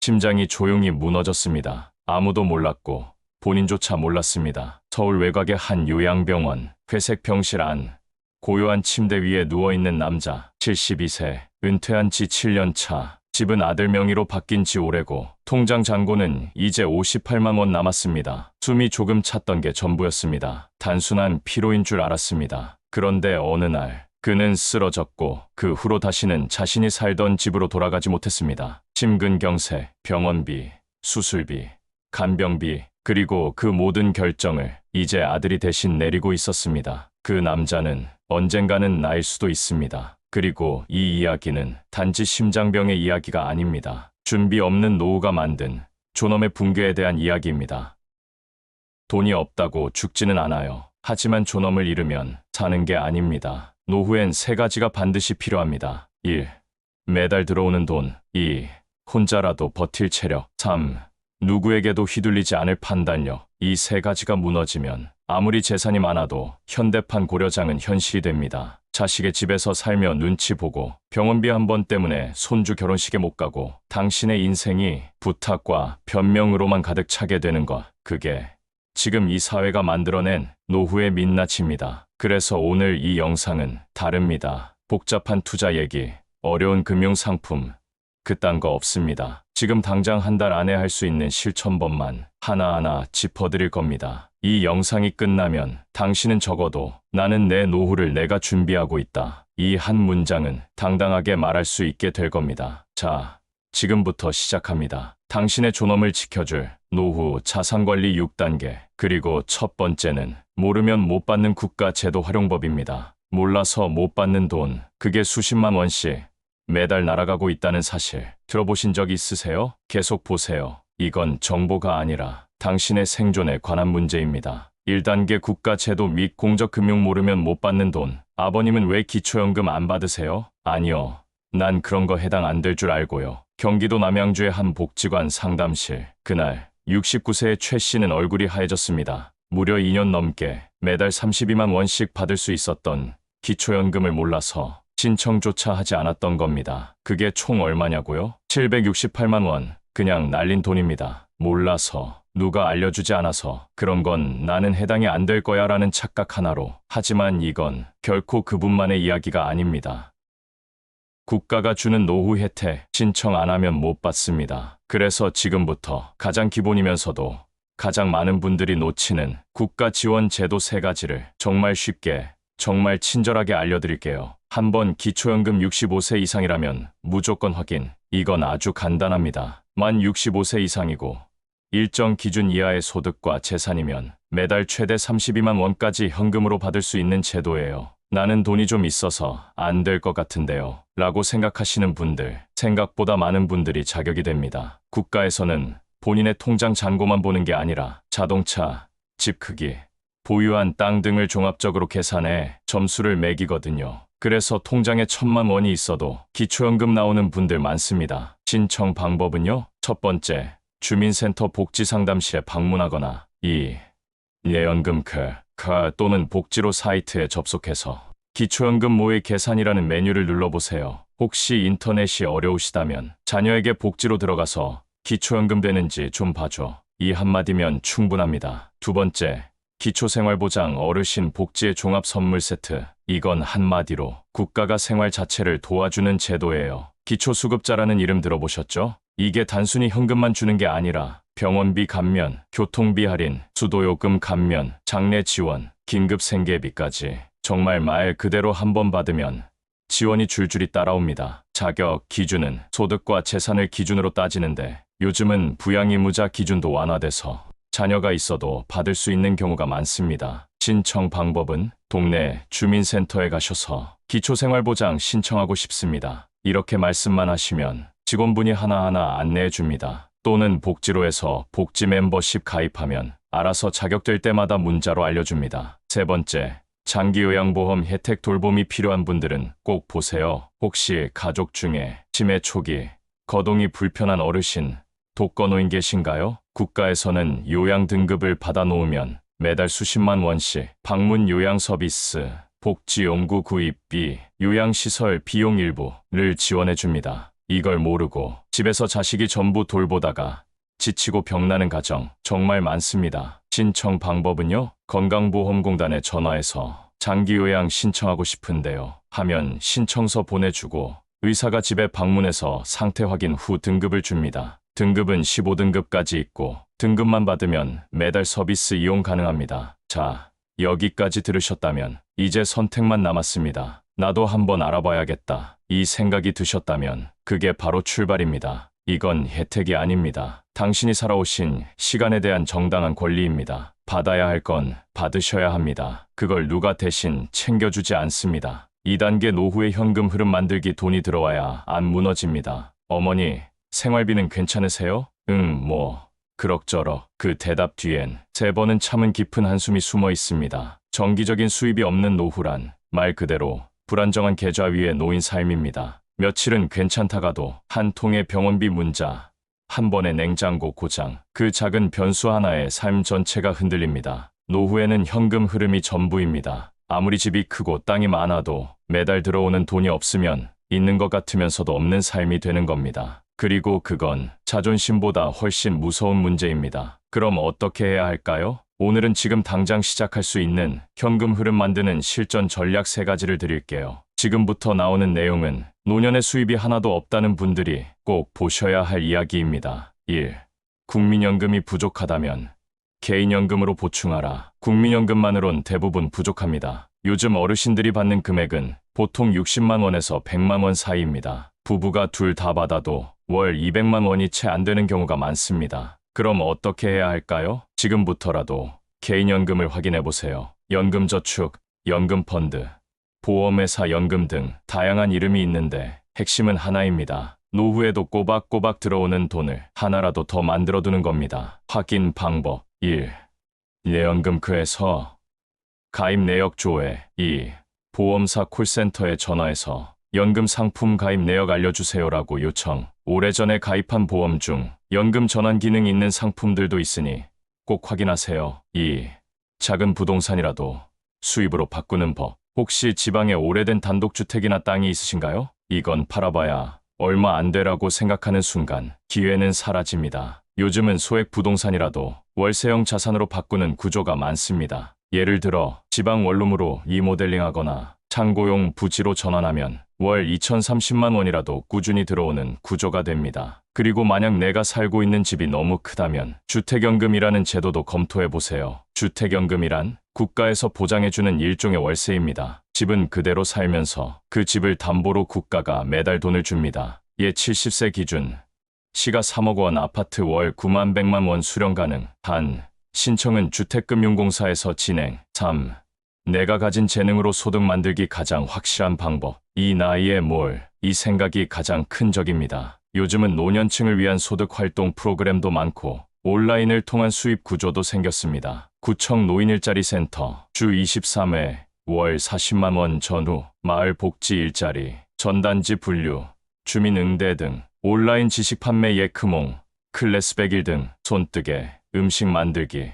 심장이 조용히 무너졌습니다. 아무도 몰랐고 본인조차 몰랐습니다. 서울 외곽의 한 요양병원, 회색 병실 안, 고요한 침대 위에 누워있는 남자, 72세, 은퇴한 지 7년 차, 집은 아들 명의로 바뀐 지 오래고, 통장 잔고는 이제 58만 원 남았습니다. 숨이 조금 찼던 게 전부였습니다. 단순한 피로인 줄 알았습니다. 그런데 어느 날, 그는 쓰러졌고, 그 후로 다시는 자신이 살던 집으로 돌아가지 못했습니다. 심근경색, 병원비, 수술비, 간병비, 그리고 그 모든 결정을 이제 아들이 대신 내리고 있었습니다. 그 남자는 언젠가는 나일 수도 있습니다. 그리고 이 이야기는 단지 심장병의 이야기가 아닙니다. 준비 없는 노후가 만든 존엄의 붕괴에 대한 이야기입니다. 돈이 없다고 죽지는 않아요. 하지만 존엄을 잃으면 사는 게 아닙니다. 노후엔 세 가지가 반드시 필요합니다. 1. 매달 들어오는 돈. 2. 혼자라도 버틸 체력. 3. 누구에게도 휘둘리지 않을 판단력. 이 세 가지가 무너지면 아무리 재산이 많아도 현대판 고려장은 현실이 됩니다. 자식의 집에서 살며 눈치 보고 병원비 한 번 때문에 손주 결혼식에 못 가고 당신의 인생이 부탁과 변명으로만 가득 차게 되는 것. 그게 지금 이 사회가 만들어낸 노후의 민낯입니다. 그래서 오늘 이 영상은 다릅니다. 복잡한 투자 얘기, 어려운 금융상품, 그딴 거 없습니다. 지금 당장 한 달 안에 할 수 있는 실천법만 하나하나 짚어드릴 겁니다. 이 영상이 끝나면 당신은 적어도 나는 내 노후를 내가 준비하고 있다. 이 한 문장은 당당하게 말할 수 있게 될 겁니다. 자, 지금부터 시작합니다. 당신의 존엄을 지켜줄 노후 자산관리 6단계. 그리고 첫 번째는 모르면 못 받는 국가제도 활용법입니다. 몰라서 못 받는 돈, 그게 수십만 원씩 매달 날아가고 있다는 사실 들어보신 적 있으세요? 계속 보세요. 이건 정보가 아니라 당신의 생존에 관한 문제입니다. 1단계 국가제도 및 공적금융 모르면 못 받는 돈. 아버님은 왜 기초연금 안 받으세요? 아니요. 난 그런 거 해당 안 될 줄 알고요. 경기도 남양주의 한 복지관 상담실. 그날 69세의 최 씨는 얼굴이 하얘졌습니다. 무려 2년 넘게 매달 32만 원씩 받을 수 있었던 기초연금을 몰라서 신청조차 하지 않았던 겁니다. 그게 총 얼마냐고요? 768만 원. 그냥 날린 돈입니다. 몰라서, 누가 알려주지 않아서, 그런 건 나는 해당이 안 될 거야 라는 착각 하나로. 하지만 이건 결코 그분만의 이야기가 아닙니다. 국가가 주는 노후 혜택 신청 안 하면 못 받습니다. 그래서 지금부터 가장 기본이면서도 가장 많은 분들이 놓치는 국가 지원 제도 세 가지를 정말 쉽게, 정말 친절하게 알려드릴게요. 한번 기초연금 65세 이상이라면 무조건 확인. 이건 아주 간단합니다. 만 65세 이상이고 일정 기준 이하의 소득과 재산이면 매달 최대 32만 원까지 현금으로 받을 수 있는 제도예요. 나는 돈이 좀 있어서 안 될 것 같은데요. 라고 생각하시는 분들, 생각보다 많은 분들이 자격이 됩니다. 국가에서는 본인의 통장 잔고만 보는 게 아니라 자동차, 집 크기, 보유한 땅 등을 종합적으로 계산해 점수를 매기거든요. 그래서 통장에 1,000만 원이 있어도 기초연금 나오는 분들 많습니다. 신청 방법은요? 첫 번째, 주민센터 복지상담실에 방문하거나 2. 내연금 또는 복지로 사이트에 접속해서 기초연금 모의 계산이라는 메뉴를 눌러보세요. 혹시 인터넷이 어려우시다면 자녀에게 복지로 들어가서 기초연금 되는지 좀 봐줘. 이 한마디면 충분합니다. 두 번째, 기초생활보장 어르신 복지의 종합선물 세트. 이건 한마디로 국가가 생활 자체를 도와주는 제도예요. 기초수급자라는 이름 들어보셨죠? 이게 단순히 현금만 주는 게 아니라 병원비 감면, 교통비 할인, 수도요금 감면, 장례 지원, 긴급 생계비까지 정말 말 그대로 한 번 받으면 지원이 줄줄이 따라옵니다. 자격 기준은 소득과 재산을 기준으로 따지는데 요즘은 부양의무자 기준도 완화돼서 자녀가 있어도 받을 수 있는 경우가 많습니다. 신청 방법은 동네 주민센터에 가셔서 기초생활보장 신청하고 싶습니다. 이렇게 말씀만 하시면 직원분이 하나하나 안내해 줍니다. 또는 복지로에서 복지 멤버십 가입하면 알아서 자격될 때마다 문자로 알려줍니다. 세 번째, 장기요양보험 혜택 돌봄이 필요한 분들은 꼭 보세요. 혹시 가족 중에 치매 초기, 거동이 불편한 어르신, 독거노인 계신가요? 국가에서는 요양 등급을 받아놓으면 매달 수십만 원씩 방문 요양 서비스, 복지용구 구입비, 요양시설 비용 일부를 지원해줍니다. 이걸 모르고 집에서 자식이 전부 돌보다가 지치고 병나는 가정 정말 많습니다. 신청 방법은요? 건강보험공단에 전화해서 장기요양 신청하고 싶은데요. 하면 신청서 보내주고 의사가 집에 방문해서 상태 확인 후 등급을 줍니다. 등급은 15등급까지 있고 등급만 받으면 매달 서비스 이용 가능합니다. 자, 여기까지 들으셨다면 이제 선택만 남았습니다. 나도 한번 알아봐야겠다. 이 생각이 드셨다면 그게 바로 출발입니다. 이건 혜택이 아닙니다. 당신이 살아오신 시간에 대한 정당한 권리입니다. 받아야 할 건 받으셔야 합니다. 그걸 누가 대신 챙겨주지 않습니다. 2단계 노후의 현금 흐름 만들기 돈이 들어와야 안 무너집니다. 어머니, 생활비는 괜찮으세요? 그럭저럭. 그 대답 뒤엔 3번은 참은 깊은 한숨이 숨어 있습니다. 정기적인 수입이 없는 노후란 말 그대로 불안정한 계좌 위에 놓인 삶입니다. 며칠은 괜찮다가도 한 통의 병원비 문자, 한 번의 냉장고 고장, 그 작은 변수 하나에 삶 전체가 흔들립니다. 노후에는 현금 흐름이 전부입니다. 아무리 집이 크고 땅이 많아도 매달 들어오는 돈이 없으면 있는 것 같으면서도 없는 삶이 되는 겁니다. 그리고 그건 자존심보다 훨씬 무서운 문제입니다. 그럼 어떻게 해야 할까요? 오늘은 지금 당장 시작할 수 있는 현금 흐름 만드는 실전 전략 3가지를 드릴게요. 지금부터 나오는 내용은 노년의 수입이 하나도 없다는 분들이 꼭 보셔야 할 이야기입니다. 1. 국민연금이 부족하다면 개인연금으로 보충하라. 국민연금만으론 대부분 부족합니다. 요즘 어르신들이 받는 금액은 보통 60만 원에서 100만 원 사이입니다. 부부가 둘 다 받아도 월 200만 원이 채 안 되는 경우가 많습니다. 그럼 어떻게 해야 할까요? 지금부터라도 개인연금을 확인해 보세요. 연금저축, 연금펀드, 보험회사 연금 등 다양한 이름이 있는데 핵심은 하나입니다. 노후에도 꼬박꼬박 들어오는 돈을 하나라도 더 만들어두는 겁니다. 확인 방법 1. 내 연금크에서 가입 내역 조회 2. 보험사 콜센터에 전화해서 연금 상품 가입 내역 알려주세요라고 요청. 오래전에 가입한 보험 중 연금 전환 기능이 있는 상품들도 있으니 꼭 확인하세요. 2. 작은 부동산이라도 수입으로 바꾸는 법. 혹시 지방에 오래된 단독주택이나 땅이 있으신가요? 이건 팔아봐야 얼마 안 되라고 생각하는 순간 기회는 사라집니다. 요즘은 소액 부동산이라도 월세형 자산으로 바꾸는 구조가 많습니다. 예를 들어 지방 원룸으로 리모델링하거나 창고용 부지로 전환하면 월 2,030만 원이라도 꾸준히 들어오는 구조가 됩니다. 그리고 만약 내가 살고 있는 집이 너무 크다면 주택연금이라는 제도도 검토해보세요. 주택연금이란 국가에서 보장해주는 일종의 월세입니다. 집은 그대로 살면서 그 집을 담보로 국가가 매달 돈을 줍니다. 예 70세 기준 시가 3억 원 아파트 월 9만 100만 원 수령 가능. 단 신청은 주택금융공사에서 진행. 3. 내가 가진 재능으로 소득 만들기 가장 확실한 방법. 이 나이에 이 생각이 가장 큰 적입니다. 요즘은 노년층을 위한 소득 활동 프로그램도 많고 온라인을 통한 수입 구조도 생겼습니다. 구청 노인일자리 센터, 주 23회, 월 40만 원 전후, 마을 복지 일자리, 전단지 분류, 주민 응대 등 온라인 지식 판매 예크몽, 클래스 100일 등 손뜨개, 음식 만들기,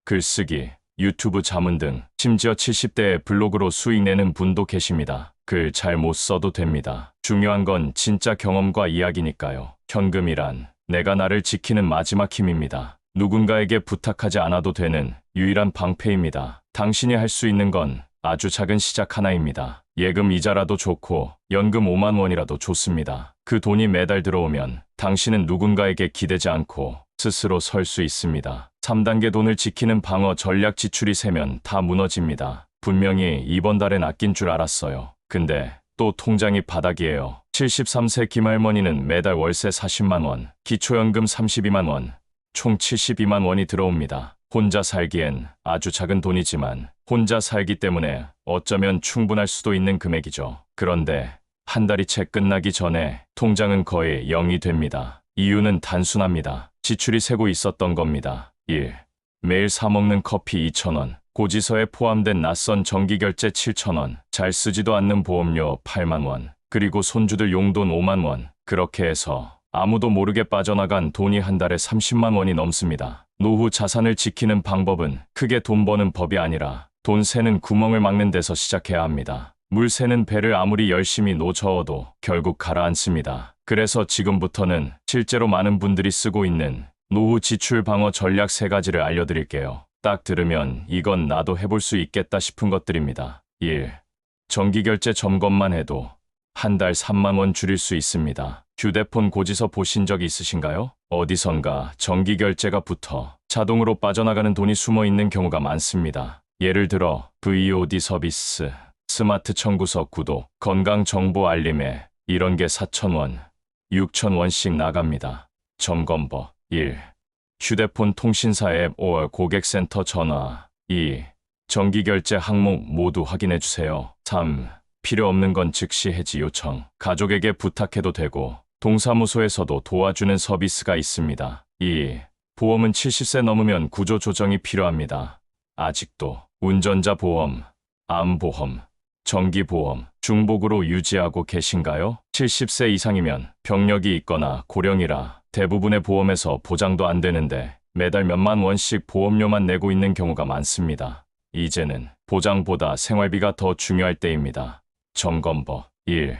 글쓰기, 유튜브 자문 등 심지어 70대에 블로그로 수익 내는 분도 계십니다. 글 잘 못 써도 됩니다. 중요한 건 진짜 경험과 이야기니까요. 현금이란 내가 나를 지키는 마지막 힘입니다. 누군가에게 부탁하지 않아도 되는 유일한 방패입니다. 당신이 할 수 있는 건 아주 작은 시작 하나입니다. 예금 이자라도 좋고 연금 5만 원이라도 좋습니다. 그 돈이 매달 들어오면 당신은 누군가에게 기대지 않고 스스로 설 수 있습니다. 3단계 돈을 지키는 방어 전략. 지출이 세면 다 무너집니다. 분명히 이번 달엔 아낀 줄 알았어요. 근데 또 통장이 바닥이에요. 73세 김할머니는 매달 월세 40만 원, 기초연금 32만 원, 총 72만 원이 들어옵니다. 혼자 살기엔 아주 작은 돈이지만 혼자 살기 때문에 어쩌면 충분할 수도 있는 금액이죠. 그런데 한 달이 채 끝나기 전에 통장은 거의 0이 됩니다. 이유는 단순합니다. 지출이 새고 있었던 겁니다. 1. 매일 사먹는 커피 2,000원, 고지서에 포함된 낯선 정기결제 7,000원, 잘 쓰지도 않는 보험료 8만 원, 그리고 손주들 용돈 5만 원. 그렇게 해서 아무도 모르게 빠져나간 돈이 한 달에 30만 원이 넘습니다. 노후 자산을 지키는 방법은 크게 돈 버는 법이 아니라 돈 새는 구멍을 막는 데서 시작해야 합니다. 물새는 배를 아무리 열심히 노저어도 결국 가라앉습니다. 그래서 지금부터는 실제로 많은 분들이 쓰고 있는 노후 지출 방어 전략 3가지를 알려드릴게요. 딱 들으면 이건 나도 해볼 수 있겠다 싶은 것들입니다. 1. 정기결제 점검만 해도 한 달 3만 원 줄일 수 있습니다. 휴대폰 고지서 보신 적 있으신가요? 어디선가 정기결제가 붙어 자동으로 빠져나가는 돈이 숨어 있는 경우가 많습니다. 예를 들어 VOD 서비스, 스마트 청구서 구독, 건강정보 알림에 이런 게 4,000원, 6,000원씩 나갑니다. 점검법 1. 휴대폰 통신사 앱 5. 고객센터 전화 2. 정기결제 항목 모두 확인해주세요. 3. 필요 없는 건 즉시 해지 요청. 가족에게 부탁해도 되고 동사무소에서도 도와주는 서비스가 있습니다. 2. 보험은 70세 넘으면 구조조정이 필요합니다. 아직도 운전자 보험, 암보험, 정기보험, 중복으로 유지하고 계신가요? 70세 이상이면 병력이 있거나 고령이라 대부분의 보험에서 보장도 안 되는데 매달 몇만 원씩 보험료만 내고 있는 경우가 많습니다. 이제는 보장보다 생활비가 더 중요할 때입니다. 점검법 1.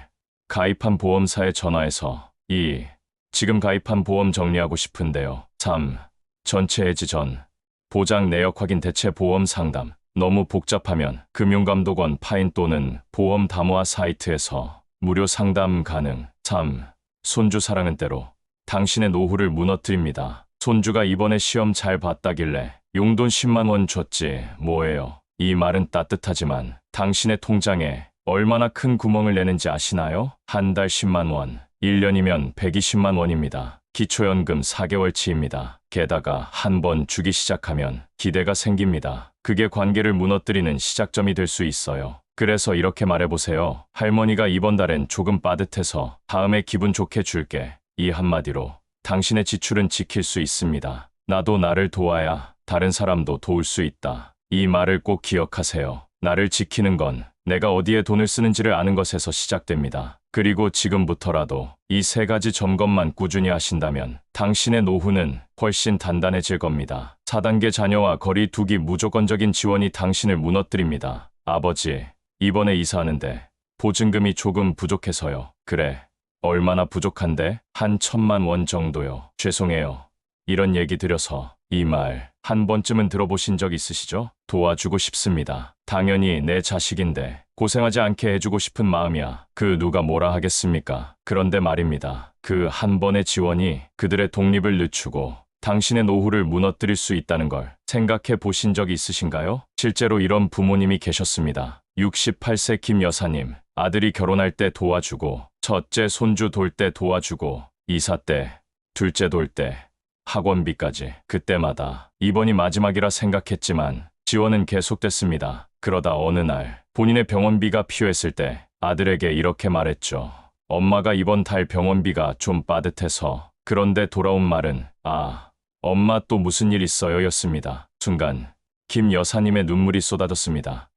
가입한 보험사에 전화해서 2. 지금 가입한 보험 정리하고 싶은데요. 3. 전체 해지 전 보장 내역 확인 대체 보험 상담. 너무 복잡하면 금융감독원 파인 또는 보험 담화 사이트에서 무료 상담 가능. 3. 손주 사랑은 때로 당신의 노후를 무너뜨립니다. 손주가 이번에 시험 잘 봤다길래 용돈 10만 원 줬지 뭐예요. 이 말은 따뜻하지만 당신의 통장에 얼마나 큰 구멍을 내는지 아시나요? 한 달 10만 원, 1년이면 120만 원입니다. 기초연금 4개월치입니다. 게다가 한 번 주기 시작하면 기대가 생깁니다. 그게 관계를 무너뜨리는 시작점이 될 수 있어요. 그래서 이렇게 말해보세요. 할머니가 이번 달엔 조금 빠듯해서 다음에 기분 좋게 줄게. 이 한마디로 당신의 지출은 지킬 수 있습니다. 나도 나를 도와야 다른 사람도 도울 수 있다. 이 말을 꼭 기억하세요. 나를 지키는 건 내가 어디에 돈을 쓰는지를 아는 것에서 시작됩니다. 그리고 지금부터라도 이 3가지 점검만 꾸준히 하신다면 당신의 노후는 훨씬 단단해질 겁니다. 4단계 자녀와 거리 두기 무조건적인 지원이 당신을 무너뜨립니다. 아버지, 이번에 이사하는데 보증금이 조금 부족해서요. 그래, 얼마나 부족한데? 한 1,000만 원 정도요. 죄송해요. 이런 얘기 드려서 이 말 한 번쯤은 들어보신 적 있으시죠? 도와주고 싶습니다. 당연히 내 자식인데 고생하지 않게 해주고 싶은 마음이야. 그 누가 뭐라 하겠습니까? 그런데 말입니다. 그 한 번의 지원이 그들의 독립을 늦추고 당신의 노후를 무너뜨릴 수 있다는 걸 생각해 보신 적 있으신가요? 실제로 이런 부모님이 계셨습니다. 68세 김 여사님, 아들이 결혼할 때 도와주고, 첫째 손주 돌 때 도와주고, 이사 때, 둘째 돌 때, 학원비까지. 그때마다 이번이 마지막이라 생각했지만 지원은 계속됐습니다. 그러다 어느 날 본인의 병원비가 필요했을 때 아들에게 이렇게 말했죠. 엄마가 이번 달 병원비가 좀 빠듯해서. 그런데 돌아온 말은 아, 엄마 또 무슨 일 있어요? 였습니다. 순간 김 여사님의 눈물이 쏟아졌습니다.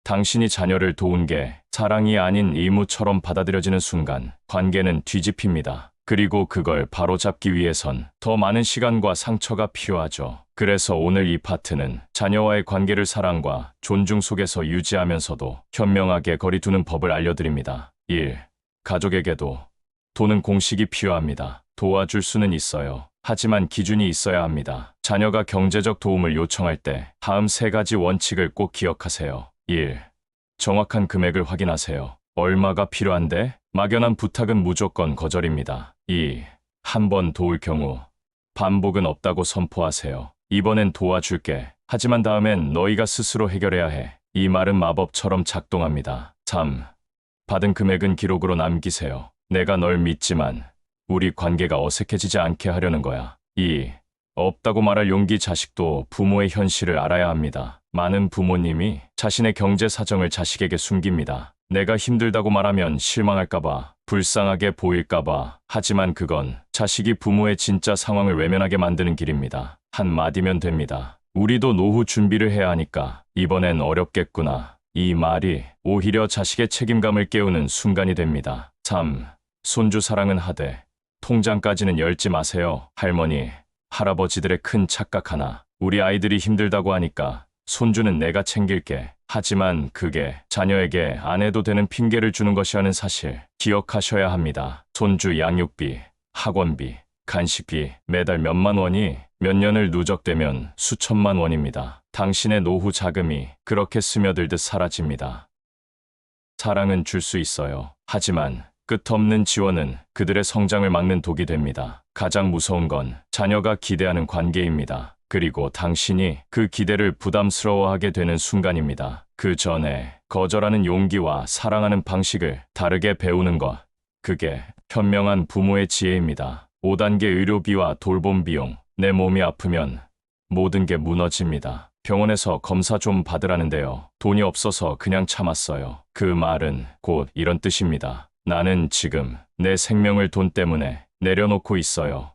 당신이 자녀를 도운 게 사랑이 아닌 의무처럼 받아들여지는 순간 관계는 뒤집힙니다. 그리고 그걸 바로잡기 위해선 더 많은 시간과 상처가 필요하죠. 그래서 오늘 이 파트는 자녀와의 관계를 사랑과 존중 속에서 유지하면서도 현명하게 거리두는 법을 알려드립니다. 1. 가족에게도 돈은 공식이 필요합니다. 도와줄 수는 있어요. 하지만 기준이 있어야 합니다. 자녀가 경제적 도움을 요청할 때 다음 3가지 원칙을 꼭 기억하세요. 1. 정확한 금액을 확인하세요. 얼마가 필요한데? 막연한 부탁은 무조건 거절입니다. 2. 한 번 도울 경우 반복은 없다고 선포하세요. 이번엔 도와줄게. 하지만 다음엔 너희가 스스로 해결해야 해. 이 말은 마법처럼 작동합니다. 3. 받은 금액은 기록으로 남기세요. 내가 널 믿지만 우리 관계가 어색해지지 않게 하려는 거야. 2. 없다고 말할 용기. 자식도 부모의 현실을 알아야 합니다. 많은 부모님이 자신의 경제 사정을 자식에게 숨깁니다. 내가 힘들다고 말하면 실망할까봐, 불쌍하게 보일까봐. 하지만 그건 자식이 부모의 진짜 상황을 외면하게 만드는 길입니다. 한마디면 됩니다. 우리도 노후 준비를 해야 하니까 이번엔 어렵겠구나. 이 말이 오히려 자식의 책임감을 깨우는 순간이 됩니다. 3. 손주 사랑은 하되 통장까지는 열지 마세요. 할머니, 할아버지들의 큰 착각 하나. 우리 아이들이 힘들다고 하니까 손주는 내가 챙길게. 하지만 그게 자녀에게 안 해도 되는 핑계를 주는 것이라는 사실 기억하셔야 합니다. 손주 양육비, 학원비, 간식비 매달 몇만 원이 몇 년을 누적되면 수천만 원입니다. 당신의 노후 자금이 그렇게 스며들듯 사라집니다. 사랑은 줄 수 있어요. 하지만 끝없는 지원은 그들의 성장을 막는 독이 됩니다. 가장 무서운 건 자녀가 기대하는 관계입니다. 그리고 당신이 그 기대를 부담스러워하게 되는 순간입니다. 그 전에 거절하는 용기와 사랑하는 방식을 다르게 배우는 것. 그게 현명한 부모의 지혜입니다. 5단계 의료비와 돌봄 비용. 내 몸이 아프면 모든 게 무너집니다. 병원에서 검사 좀 받으라는데요. 돈이 없어서 그냥 참았어요. 그 말은 곧 이런 뜻입니다. 나는 지금 내 생명을 돈 때문에 내려놓고 있어요.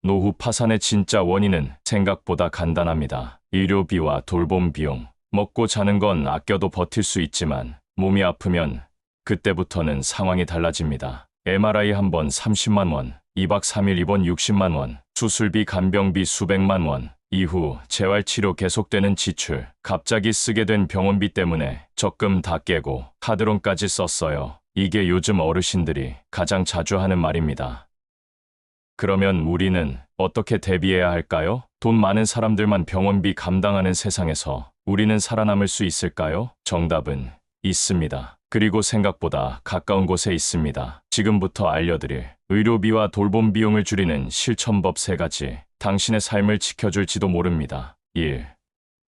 노후 파산의 진짜 원인은 생각보다 간단합니다. 의료비와 돌봄 비용. 먹고 자는 건 아껴도 버틸 수 있지만 몸이 아프면 그때부터는 상황이 달라집니다. MRI 한 번 30만 원, 2박 3일 입원 60만 원, 수술비 간병비 수백만 원, 이후 재활치료 계속되는 지출, 갑자기 쓰게 된 병원비 때문에 적금 다 깨고 카드론까지 썼어요. 이게 요즘 어르신들이 가장 자주 하는 말입니다. 그러면 우리는 어떻게 대비해야 할까요? 돈 많은 사람들만 병원비 감당하는 세상에서 우리는 살아남을 수 있을까요? 정답은 있습니다. 그리고 생각보다 가까운 곳에 있습니다. 지금부터 알려드릴 의료비와 돌봄 비용을 줄이는 실천법 3가지. 당신의 삶을 지켜줄지도 모릅니다. 1.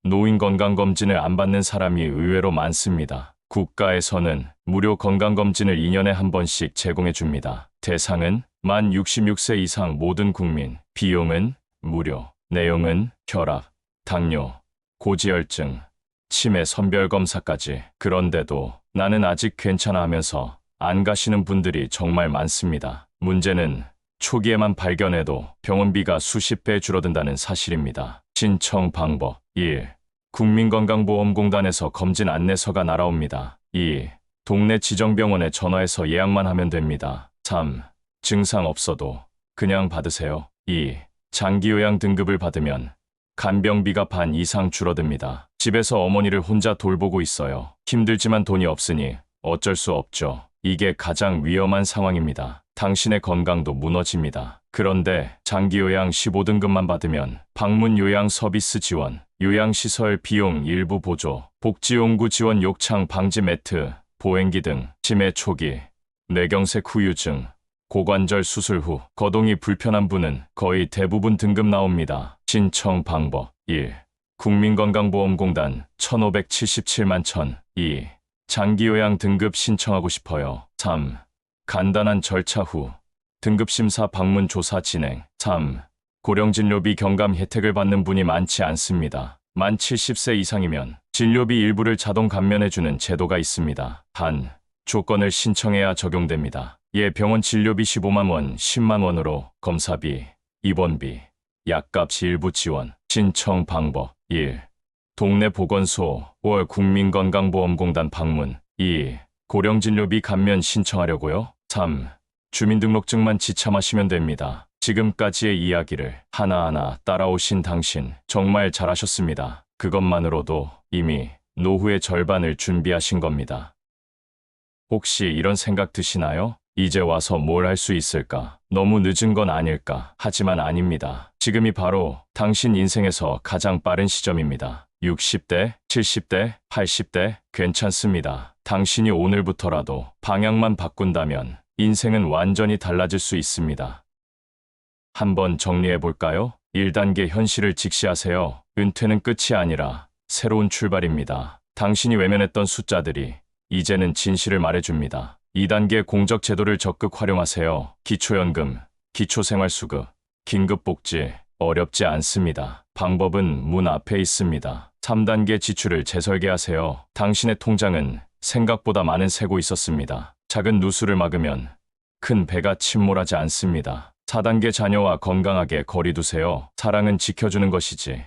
노인 건강검진을 안 받는 사람이 의외로 많습니다. 국가에서는 무료 건강검진을 2년에 한 번씩 제공해 줍니다. 대상은 만 66세 이상 모든 국민. 비용은 무료. 내용은 혈압, 당뇨, 고지혈증, 치매 선별검사까지. 그런데도 나는 아직 괜찮아 하면서 안 가시는 분들이 정말 많습니다. 문제는 초기에만 발견해도 병원비가 수십 배 줄어든다는 사실입니다. 신청 방법. 1. 국민건강보험공단에서 검진 안내서가 날아옵니다. 2. 동네 지정병원에 전화해서 예약만 하면 됩니다. 3. 증상 없어도 그냥 받으세요. 2. 장기요양 등급을 받으면 간병비가 반 이상 줄어듭니다. 집에서 어머니를 혼자 돌보고 있어요. 힘들지만 돈이 없으니 어쩔 수 없죠. 이게 가장 위험한 상황입니다. 당신의 건강도 무너집니다. 그런데 장기요양 15등급만 받으면 방문 요양 서비스 지원, 요양시설 비용 일부 보조, 복지용구 지원 욕창 방지 매트, 보행기 등, 치매 초기, 뇌경색 후유증, 고관절 수술 후 거동이 불편한 분은 거의 대부분 등급 나옵니다. 신청 방법. 1. 국민건강보험공단 1577만 1000. 2. 장기요양 등급 신청하고 싶어요. 3. 간단한 절차 후 등급심사 방문 조사 진행. 3. 고령진료비 경감 혜택을 받는 분이 많지 않습니다. 만 70세 이상이면 진료비 일부를 자동 감면해주는 제도가 있습니다. 단, 조건을 신청해야 적용됩니다. 병원 진료비 15만 원, 10만 원으로 검사비, 입원비, 약값 일부 지원. 신청 방법. 1. 동네 보건소, 월 국민건강보험공단 방문. 2. 고령진료비 감면 신청하려고요? 3. 주민등록증만 지참하시면 됩니다. 지금까지의 이야기를 하나하나 따라오신 당신 정말 잘하셨습니다. 그것만으로도 이미 노후의 절반을 준비하신 겁니다. 혹시 이런 생각 드시나요? 이제 와서 뭘 할 수 있을까? 너무 늦은 건 아닐까? 하지만 아닙니다. 지금이 바로 당신 인생에서 가장 빠른 시점입니다. 60대, 70대, 80대 괜찮습니다. 당신이 오늘부터라도 방향만 바꾼다면 인생은 완전히 달라질 수 있습니다. 한번 정리해 볼까요? 1단계 현실을 직시하세요. 은퇴는 끝이 아니라 새로운 출발입니다. 당신이 외면했던 숫자들이 이제는 진실을 말해줍니다. 2단계 공적 제도를 적극 활용하세요. 기초연금, 기초생활수급, 긴급복지. 어렵지 않습니다. 방법은 문 앞에 있습니다. 3단계 지출을 재설계하세요. 당신의 통장은 생각보다 많은 새고 있었습니다. 작은 누수를 막으면 큰 배가 침몰하지 않습니다. 4단계 자녀와 건강하게 거리 두세요. 사랑은 지켜주는 것이지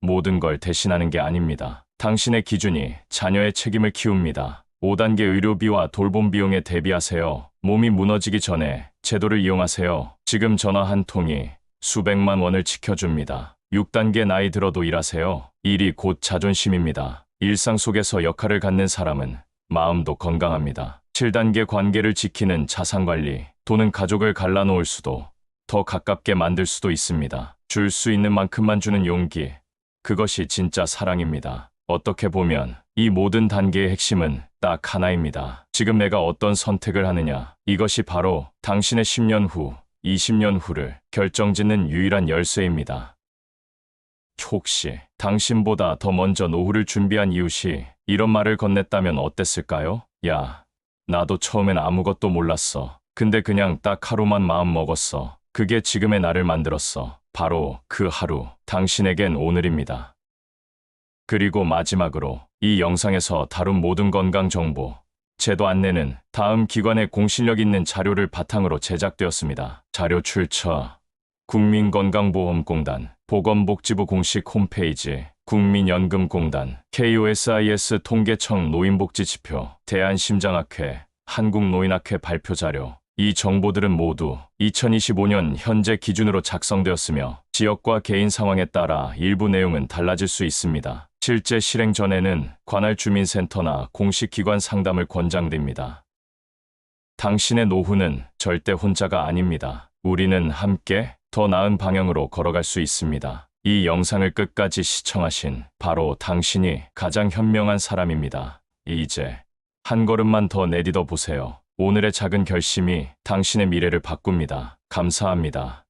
모든 걸 대신하는 게 아닙니다. 당신의 기준이 자녀의 책임을 키웁니다. 5단계 의료비와 돌봄 비용에 대비하세요. 몸이 무너지기 전에 제도를 이용하세요. 지금 전화 한 통이 수백만 원을 지켜줍니다. 6단계 나이 들어도 일하세요. 일이 곧 자존심입니다. 일상 속에서 역할을 갖는 사람은 마음도 건강합니다. 7단계 관계를 지키는 자산관리. 돈은 가족을 갈라놓을 수도 더 가깝게 만들 수도 있습니다. 줄 수 있는 만큼만 주는 용기. 그것이 진짜 사랑입니다. 어떻게 보면 이 모든 단계의 핵심은 딱 하나입니다. 지금 내가 어떤 선택을 하느냐. 이것이 바로 당신의 10년 후, 20년 후를 결정짓는 유일한 열쇠입니다. 혹시 당신보다 더 먼저 노후를 준비한 이웃이 이런 말을 건넸다면 어땠을까요? 야, 나도 처음엔 아무것도 몰랐어. 근데 그냥 딱 하루만 마음 먹었어. 그게 지금의 나를 만들었어. 바로 그 하루, 당신에겐 오늘입니다. 그리고 마지막으로 이 영상에서 다룬 모든 건강 정보, 제도 안내는 다음 기관의 공신력 있는 자료를 바탕으로 제작되었습니다. 자료 출처: 국민건강보험공단, 보건복지부 공식 홈페이지, 국민연금공단, KOSIS 통계청 노인복지지표, 대한심장학회, 한국노인학회 발표 자료. 이 정보들은 모두 2025년 현재 기준으로 작성되었으며 지역과 개인 상황에 따라 일부 내용은 달라질 수 있습니다. 실제 실행 전에는 관할 주민센터나 공식 기관 상담을 권장드립니다. 당신의 노후는 절대 혼자가 아닙니다. 우리는 함께 더 나은 방향으로 걸어갈 수 있습니다. 이 영상을 끝까지 시청하신 바로 당신이 가장 현명한 사람입니다. 이제 한 걸음만 더 내딛어 보세요. 오늘의 작은 결심이 당신의 미래를 바꿉니다. 감사합니다.